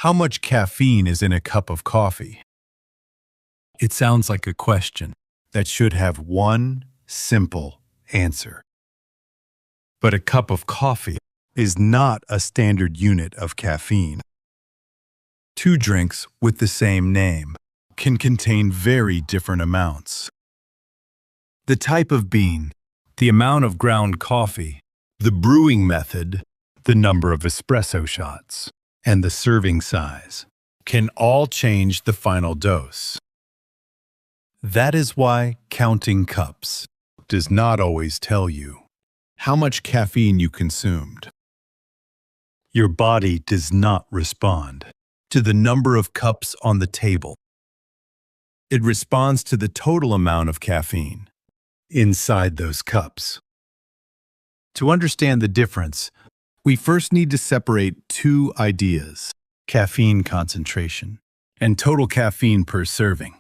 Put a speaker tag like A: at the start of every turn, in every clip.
A: How much caffeine is in a cup of coffee? It sounds like a question that should have one simple answer. But a cup of coffee is not a standard unit of caffeine. Two drinks with the same name can contain very different amounts. The type of bean, the amount of ground coffee, the brewing method, the number of espresso shots, and the serving size can all change the final dose. That is why counting cups does not always tell you how much caffeine you consumed. Your body does not respond to the number of cups on the table. It responds to the total amount of caffeine inside those cups. To understand the difference, we first need to separate two ideas: caffeine concentration and total caffeine per serving.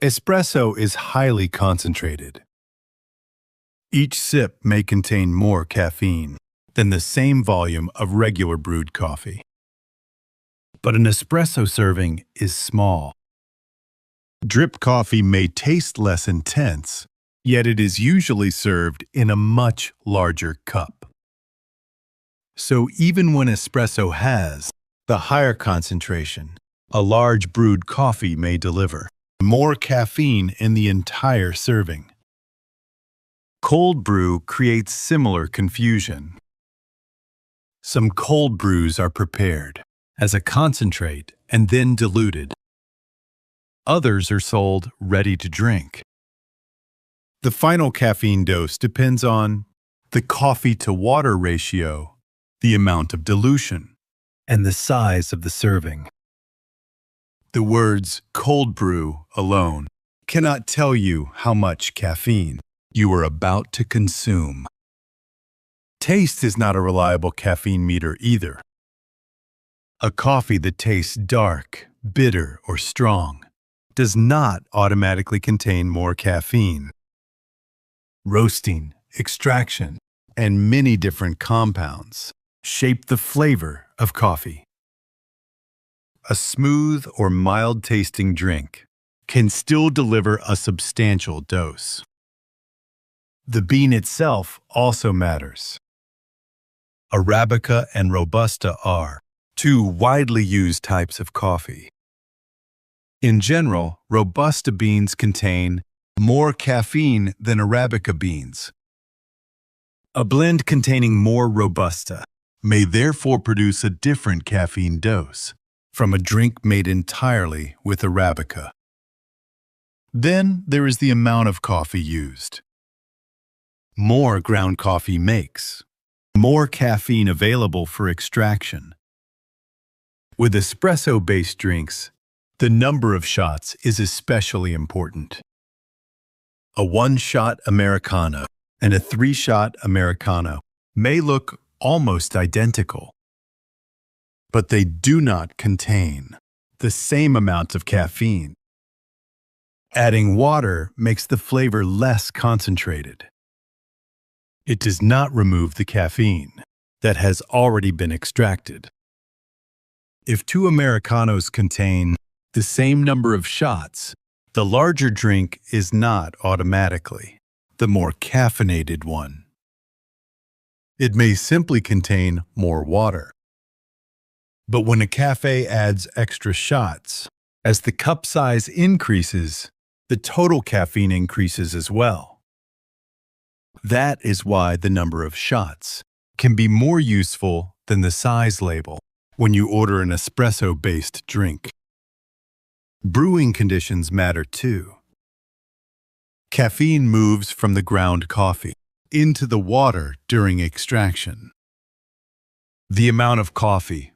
A: Espresso is highly concentrated. Each sip may contain more caffeine than the same volume of regular brewed coffee. But an espresso serving is small. Drip coffee may taste less intense, yet it is usually served in a much larger cup. So even when espresso has the higher concentration, a large brewed coffee may deliver more caffeine in the entire serving. Cold brew creates similar confusion. Some cold brews are prepared as a concentrate and then diluted. Others are sold ready to drink. The final caffeine dose depends on the coffee-to-water ratio, the amount of dilution, and the size of the serving. The words cold brew alone cannot tell you how much caffeine you are about to consume. Taste is not a reliable caffeine meter either. A coffee that tastes dark, bitter, or strong does not automatically contain more caffeine. Roasting, extraction, and many different compounds shape the flavor of coffee. A smooth or mild-tasting drink can still deliver a substantial dose. The bean itself also matters. Arabica and Robusta are two widely used types of coffee. In general, Robusta beans contain more caffeine than Arabica beans. A blend containing more Robusta may therefore produce a different caffeine dose from a drink made entirely with Arabica. Then there is the amount of coffee used. More ground coffee makes more caffeine available for extraction. With espresso-based drinks, the number of shots is especially important. A 1-shot Americano and a 3-shot Americano may look almost identical, but they do not contain the same amount of caffeine. Adding water makes the flavor less concentrated. It does not remove the caffeine that has already been extracted. If 2 Americanos contain the same number of shots, the larger drink is not automatically the more caffeinated one. It may simply contain more water. But when a cafe adds extra shots, as the cup size increases, the total caffeine increases as well. That is why the number of shots can be more useful than the size label when you order an espresso-based drink. Brewing conditions matter too. Caffeine moves from the ground coffee into the water during extraction. The amount of coffee,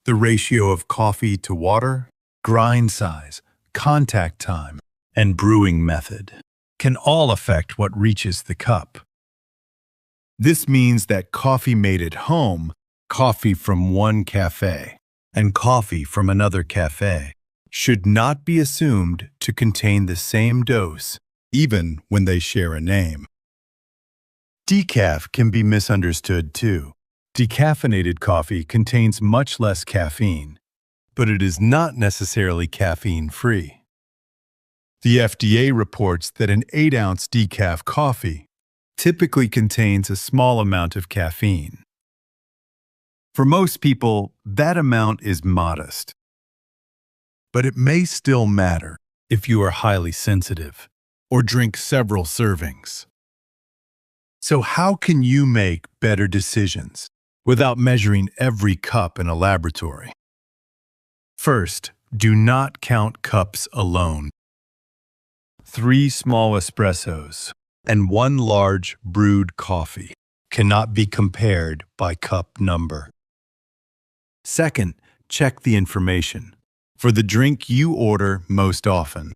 A: the ratio of coffee to water, grind size, contact time, and brewing method can all affect what reaches the cup. This means that coffee made at home, coffee from one cafe, and coffee from another cafe should not be assumed to contain the same dose, even when they share a name. Decaf can be misunderstood too. Decaffeinated coffee contains much less caffeine, but it is not necessarily caffeine-free. The FDA reports that an 8-ounce decaf coffee typically contains a small amount of caffeine. For most people, that amount is modest. But it may still matter if you are highly sensitive or drink several servings. So how can you make better decisions without measuring every cup in a laboratory? First, do not count cups alone. 3 small espressos and 1 large brewed coffee cannot be compared by cup number. Second, check the information for the drink you order most often.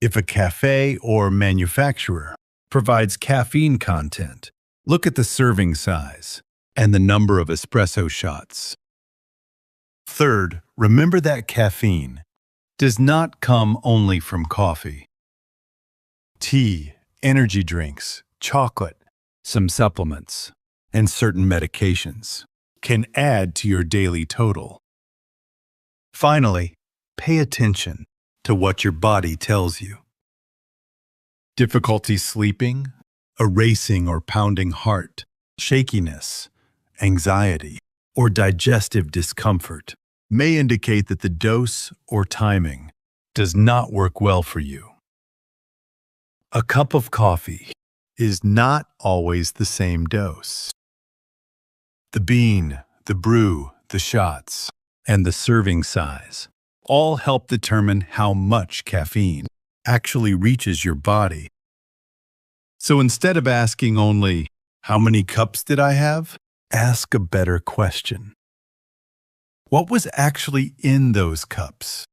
A: If a cafe or manufacturer provides caffeine content, look at the serving size and the number of espresso shots. Third, remember that caffeine does not come only from coffee. Tea, energy drinks, chocolate, some supplements, and certain medications can add to your daily total. Finally, pay attention to what your body tells you. Difficulty sleeping, a racing or pounding heart, shakiness, anxiety, or digestive discomfort may indicate that the dose or timing does not work well for you. A cup of coffee is not always the same dose. The bean, the brew, the shots, and the serving size all help determine how much caffeine actually reaches your body. So instead of asking only, "How many cups did I have?" ask a better question. What was actually in those cups?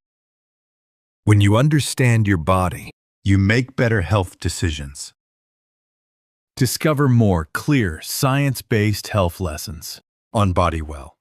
A: When you understand your body, you make better health decisions. Discover more clear, science-based health lessons on BodyWell.